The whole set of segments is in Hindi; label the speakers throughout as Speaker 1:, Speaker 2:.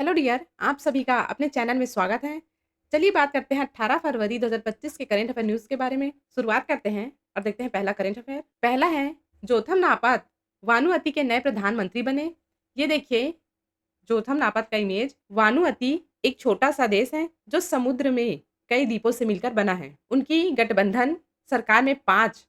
Speaker 1: हेलो डियर, आप सभी का अपने चैनल में स्वागत है। चलिए बात करते हैं 18 फरवरी 2025 के करंट अफेयर न्यूज़ के बारे में। शुरुआत करते हैं और देखते हैं पहला करंट अफेयर। पहला है, जोथम नापत वानुअति के नए प्रधानमंत्री बने। ये देखिए जोथम नापत का इमेज। वानुअति एक छोटा सा देश है जो समुद्र में कई द्वीपों से मिलकर बना है। उनकी गठबंधन सरकार में 5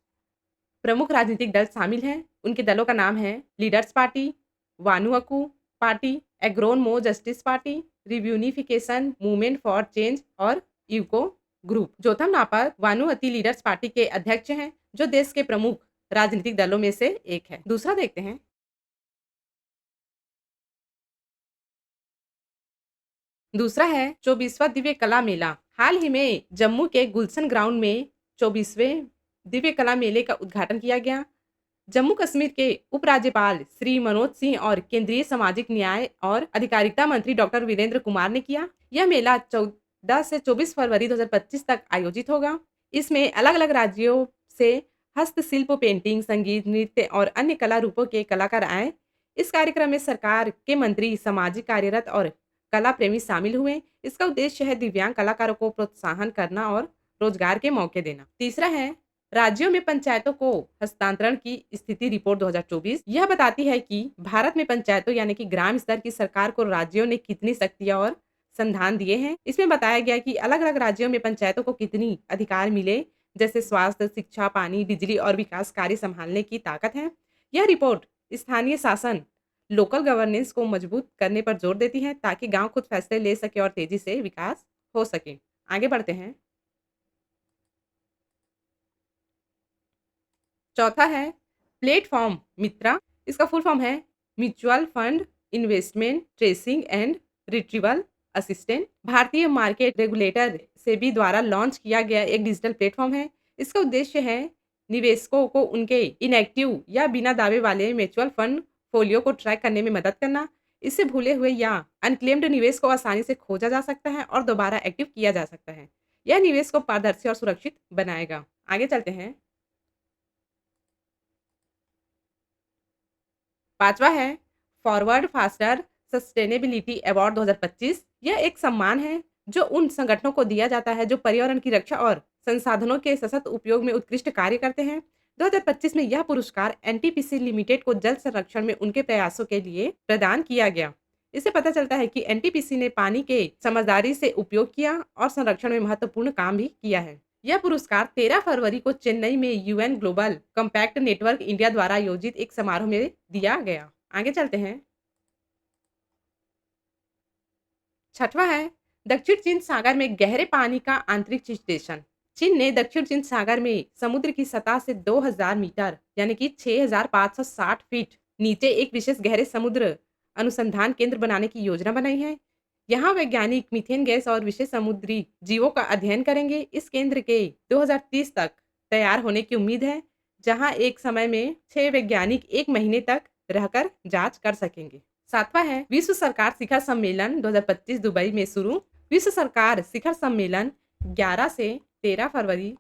Speaker 1: प्रमुख राजनीतिक दल शामिल हैं। उनके दलों का नाम है लीडर्स पार्टी, वानुअकू पार्टी, एग्रोन मो justice party, reunification movement for change और यूको group. Jotham Napat Vanuatu leaders party के अध्यक्ष हैं, जो देश के प्रमुख राजनीतिक दलों में से एक है। दूसरा देखते हैं। दूसरा है 24वां दिव्य कला मेला। हाल ही में जम्मू के गुलशन ग्राउंड में 24वें दिव्य कला मेले का उद्घाटन किया गया। जम्मू कश्मीर के उपराज्यपाल श्री मनोज सिंह और केंद्रीय सामाजिक न्याय और अधिकारिता मंत्री डॉक्टर वीरेंद्र कुमार ने किया। यह मेला 14 से 24 फरवरी 2025 तक आयोजित होगा। इसमें अलग अलग राज्यों से हस्तशिल्प, पेंटिंग, संगीत, नृत्य और अन्य कला रूपों के कलाकार आए। इस कार्यक्रम में सरकार के मंत्री, सामाजिक कार्यरत और कला प्रेमी शामिल हुए। इसका उद्देश्य है दिव्यांग कलाकारों को प्रोत्साहन करना और रोजगार के मौके देना। तीसरा है, राज्यों में पंचायतों को हस्तांतरण की स्थिति रिपोर्ट 2024। यह बताती है कि भारत में पंचायतों यानी कि ग्राम स्तर की सरकार को राज्यों ने कितनी शक्तियां और संधान दिए हैं। इसमें बताया गया कि अलग अलग राज्यों में पंचायतों को कितनी अधिकार मिले, जैसे स्वास्थ्य, शिक्षा, पानी, बिजली और विकास कार्य संभालने की ताकत है। यह रिपोर्ट स्थानीय शासन, लोकल गवर्नेंस को मजबूत करने पर जोर देती है, ताकि गांव खुद फैसले ले सके और तेजी से विकास हो सके। आगे बढ़ते हैं। चौथा है प्लेटफॉर्म मित्रा। इसका फुल फॉर्म है mutual fund investment tracing and retrieval assistant. भारतीय मार्केट रेगुलेटर सेबी द्वारा लॉन्च किया गया एक डिजिटल प्लेटफॉर्म है। इसका उद्देश्य है निवेशकों को उनके इनएक्टिव या बिना दावे वाले म्यूचुअल फंड फोलियो को ट्रैक करने में मदद करना। इससे भूले हुए या अनक्लेम्ड निवेश को आसानी से खोजा जा सकता है और दोबारा एक्टिव किया जा सकता है। यह निवेश को पारदर्शी और सुरक्षित बनाएगा। आगे चलते हैं। पांचवा है फॉरवर्ड फास्टर सस्टेनेबिलिटी अवार्ड 2025। यह एक सम्मान है जो उन संगठनों को दिया जाता है जो पर्यावरण की रक्षा और संसाधनों के सशक्त उपयोग में उत्कृष्ट कार्य करते हैं। 2025 में यह पुरस्कार एनटीपीसी लिमिटेड को जल संरक्षण में उनके प्रयासों के लिए प्रदान किया गया। इससे पता चलता है कि एनटीपीसी ने पानी के समझदारी से उपयोग किया और संरक्षण में महत्वपूर्ण काम भी किया है। यह पुरस्कार 13 फरवरी को चेन्नई में UN global compact network India द्वारा आयोजित एक समारोह में दिया गया। आगे चलते हैं। छठवां है दक्षिण चीन सागर में गहरे पानी का अंतरिक्ष स्टेशन। चीन ने दक्षिण चीन सागर में समुद्र की सतह से 2000 मीटर यानी कि 6560 फीट नीचे एक विशेष गहरे समुद्र अनुसंधान केंद्र बनाने की योजना बनाई है। यहाँ वैज्ञानिक मीथेन गैस और विशेष समुद्री जीवों का अध्ययन करेंगे। इस केंद्र के 2030 तक तैयार होने की उम्मीद है, जहाँ एक समय में 6 वैज्ञानिक 1 महीने तक रहकर जांच कर सकेंगे। सातवां है विश्व सरकार शिखर सम्मेलन 2025 दुबई में शुरू। विश्व सरकार शिखर सम्मेलन 11 से 13 फरवरी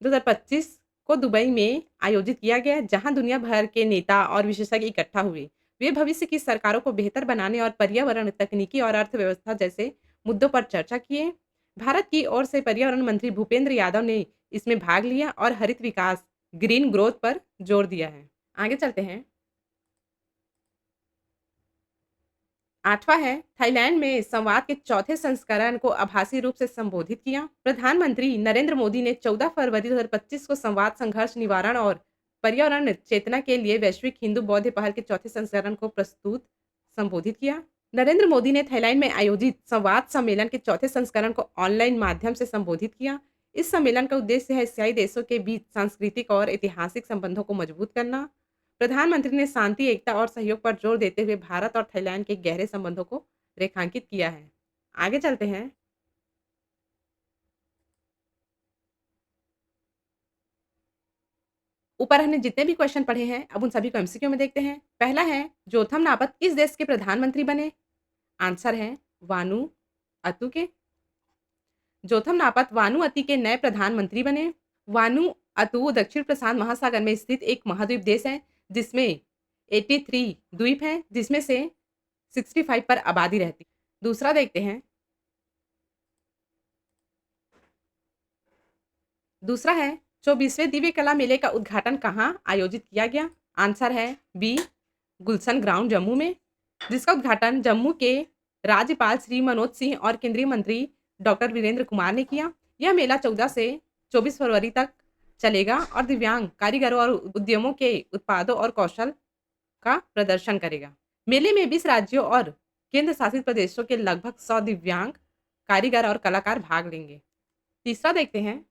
Speaker 1: 2025 को दुबई में आयोजित किया गया, जहां दुनिया भर के नेता और विशेषज्ञ इकट्ठा हुए। वे भविष्य की सरकारों को बेहतर बनाने और पर्यावरण, तकनीकी और अर्थव्यवस्था जैसे मुद्दों पर चर्चा किए। भारत की ओर से पर्यावरण मंत्री भूपेंद्र यादव ने इसमें भाग लिया और हरित विकास, ग्रीन ग्रोथ पर जोर दिया है। आगे चलते हैं। आठवां है थाईलैंड में संवाद के चौथे संस्करण को आभासी रूप से संबोधित किया। प्रधानमंत्री नरेंद्र मोदी ने 14 फरवरी 2025 को संवाद, संघर्ष निवारण और पर्यावरण चेतना के लिए वैश्विक हिंदू बौद्ध पहल के चौथे संस्करण को प्रस्तुत संबोधित किया। नरेंद्र मोदी ने थाईलैंड में आयोजित संवाद सम्मेलन के चौथे संस्करण को ऑनलाइन माध्यम से संबोधित किया। इस सम्मेलन का उद्देश्य है एशियाई देशों के बीच सांस्कृतिक और ऐतिहासिक संबंधों को मजबूत करना। प्रधानमंत्री ने शांति, एकता और सहयोग पर जोर देते हुए भारत और थाईलैंड के गहरे संबंधों को रेखांकित किया है। आगे चलते हैं। ऊपर हमने जितने भी क्वेश्चन पढ़े हैं, अब उन सभी को एमसीक्यू में देखते हैं। पहला है जोथम नापत किस देश के प्रधानमंत्री बने? आंसर है वानु अतु के। जोथम नापत वानुअति के नए प्रधानमंत्री बने। वानु अतु दक्षिण प्रशांत महासागर में स्थित एक महाद्वीप देश है, जिसमें 83 द्वीप हैं, जिसमें से 65 पर आबादी रहती है। दूसरा देखते हैं। दूसरा है 24वें दिव्य कला मेले का उद्घाटन कहाँ आयोजित किया गया? आंसर है बी, गुलशन ग्राउंड जम्मू में, जिसका उद्घाटन जम्मू के राज्यपाल श्री मनोज सिंह और केंद्रीय मंत्री डॉक्टर वीरेंद्र कुमार ने किया। यह मेला 14 से 24 फरवरी तक चलेगा और दिव्यांग कारीगरों और उद्यमों के उत्पादों और कौशल का प्रदर्शन करेगा। मेले में 20 राज्यों और केंद्र शासित प्रदेशों के लगभग 100 दिव्यांग कारीगर और कलाकार भाग लेंगे। तीसरा देखते हैं।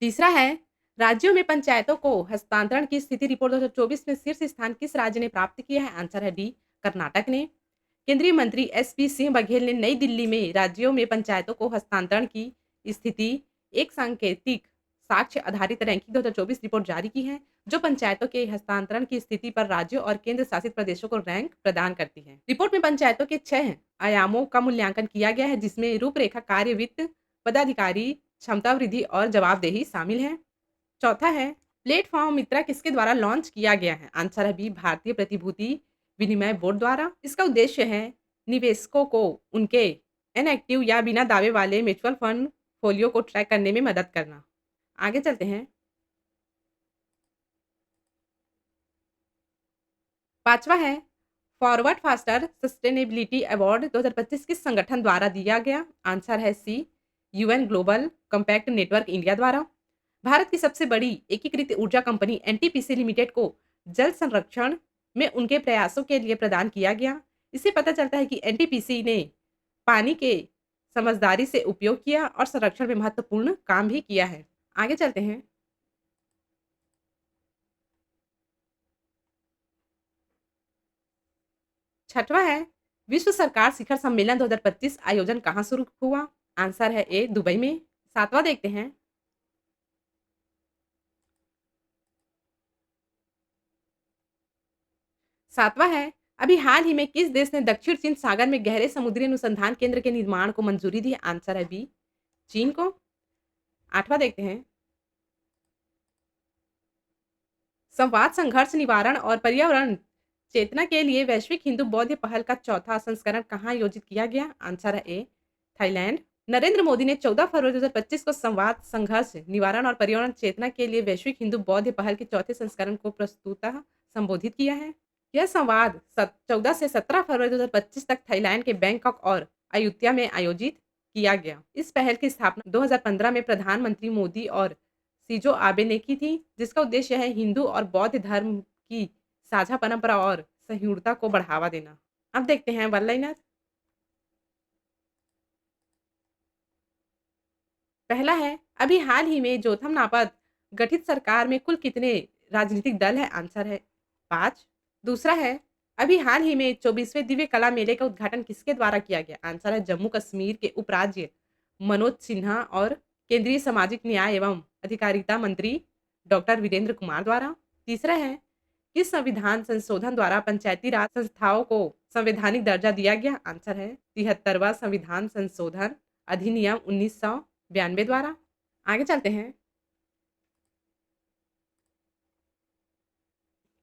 Speaker 1: तीसरा है राज्यों में पंचायतों को हस्तांतरण की स्थिति रिपोर्ट 2024 में शीर्ष स्थान किस राज्य ने प्राप्त किया है? आंसर है डी, कर्नाटक ने। केंद्रीय मंत्री एसपी सिंह बघेल ने नई दिल्ली में राज्यों में पंचायतों को हस्तांतरण की स्थिति एक सांकेतिक साक्ष्य आधारित रैंकिंग 2024 रिपोर्ट जारी की है, जो पंचायतों के हस्तांतरण की स्थिति पर राज्यों और केंद्र शासित प्रदेशों को रैंक प्रदान करती है। रिपोर्ट में पंचायतों के 6 आयामों का मूल्यांकन किया गया है, जिसमें रूपरेखा, कार्य, वित्त, पदाधिकारी, क्षमता वृद्धि और जवाबदेही शामिल है। चौथा है प्लेटफॉर्म मित्रा किसके द्वारा लॉन्च किया गया है? आंसर है बी, भारतीय प्रतिभूति विनिमय बोर्ड द्वारा। इसका उद्देश्य है निवेशकों को उनके इनएक्टिव या बिना दावे वाले म्यूचुअल फंड फोलियो को ट्रैक करने में मदद करना। आगे चलते हैं। पांचवा है फॉरवर्ड फास्टर सस्टेनेबिलिटी अवार्ड 2025 किस संगठन द्वारा दिया गया? आंसर है C, UN global compact network India द्वारा। भारत की सबसे बड़ी एकीकृत ऊर्जा कंपनी एनटीपीसी लिमिटेड को जल संरक्षण में उनके प्रयासों के लिए प्रदान किया गया। इससे पता चलता है कि एनटीपीसी ने पानी के समझदारी से उपयोग किया और संरक्षण में महत्वपूर्ण काम भी किया है। आगे चलते हैं। छठवां है विश्व सरकार शिखर सम्मेलन 2025 आयोजन कहाँ शुरू हुआ? आंसर है ए, दुबई में। सातवां देखते हैं। सातवां है अभी हाल ही में किस देश ने दक्षिण चीन सागर में गहरे समुद्री अनुसंधान केंद्र के निर्माण को मंजूरी दी? आंसर है बी, चीन को। आठवां देखते हैं। संवाद, संघर्ष निवारण और पर्यावरण चेतना के लिए वैश्विक हिंदू बौद्ध पहल का चौथा संस्करण कहाँ आयोजित किया गया? आंसर है ए, थाईलैंड। नरेंद्र मोदी ने 14 फरवरी 2025 को संवाद, संघर्ष निवारण और पर्यावरण चेतना के लिए वैश्विक हिंदू बौद्ध पहल के चौथे संस्करण को प्रस्तुतः संबोधित किया है। यह संवाद 14 से 17 फरवरी 2025 तक थाईलैंड के बैंकॉक और अयुत्या में आयोजित किया गया। इस पहल की स्थापना 2015 में प्रधानमंत्री मोदी और शिंजो आबे ने की थी, जिसका उद्देश्य है हिंदू और बौद्ध धर्म की साझा परंपरा और सहिष्णुता को बढ़ावा देना। अब देखते हैं वन लाइनर। पहला है अभी हाल ही में जोथम नापत गठित सरकार में कुल कितने राजनीतिक दल है? आंसर है 5। दूसरा है अभी हाल ही में 24वें दिव्य कला मेले का उद्घाटन किसके द्वारा किया गया? आंसर है जम्मू कश्मीर के उपराज्य मनोज सिन्हा और केंद्रीय सामाजिक न्याय एवं अधिकारिता मंत्री डॉक्टर वीरेंद्र कुमार द्वारा। तीसरा है किस संविधान संशोधन द्वारा पंचायती राज संस्थाओं को संवैधानिक दर्जा दिया गया? आंसर है 73वां संविधान संशोधन अधिनियम 1992 द्वारा। आगे चलते हैं।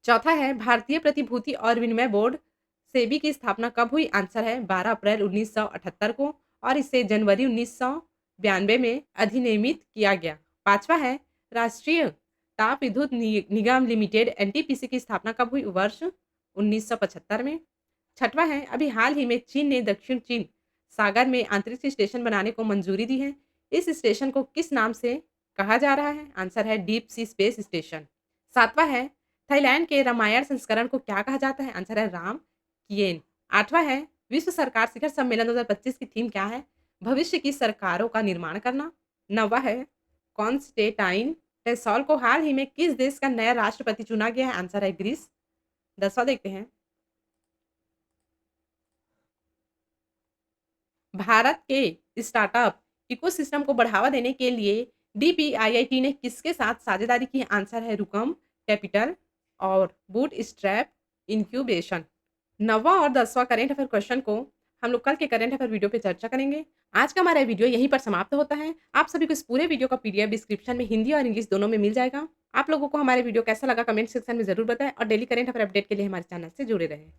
Speaker 1: चौथा है भारतीय प्रतिभूति और विनिमय बोर्ड सेबी की स्थापना कब हुई? आंसर है 12 अप्रैल 1978 को और इसे जनवरी 1992 में अधिनियमित किया गया। पांचवा है राष्ट्रीय ताप विद्युत निगम लिमिटेड एनटीपीसी की स्थापना कब हुई? वर्ष 1975 में। छठवां है अभी हाल ही में चीन ने दक्षिण चीन सागर में अंतरिक्ष स्टेशन बनाने को मंजूरी दी है। इस स्टेशन को किस नाम से कहा जा रहा है? आंसर है डीप सी स्पेस स्टेशन। सातवां है थाईलैंड के रामायण संस्करण को क्या कहा जाता है? आंसर है राम किएन। आठवां है विश्व सरकार शिखर सम्मेलन 2025 की थीम क्या है? भविष्य की सरकारों का निर्माण करना। नौवां है कॉन्स्टेंटाइन टेसॉल को हाल ही में किस देश का नया राष्ट्रपति चुना गया है? आंसर है ग्रीस। 10वां देखते हैं। भारत के स्टार्टअप इकोसिस्टम को बढ़ावा देने के लिए डीपीआईआईटी ने किसके साथ साझेदारी की? आंसर है रुकम कैपिटल और बूट स्ट्रैप इंक्यूबेशन। 9वां और 10वां करेंट अफेयर क्वेश्चन को हम लोग कल के करेंट अफेयर वीडियो पे चर्चा करेंगे। आज का हमारा वीडियो यहीं पर समाप्त होता है। आप सभी को इस पूरे वीडियो का पीडीएफ डिस्क्रिप्शन में हिंदी और इंग्लिश दोनों में मिल जाएगा। आप लोगों को हमारे वीडियो कैसा लगा कमेंट सेक्शन में ज़रूर बताएँ और डेली करंट अफेयर अपडेट के लिए हमारे चैनल से जुड़े रहें।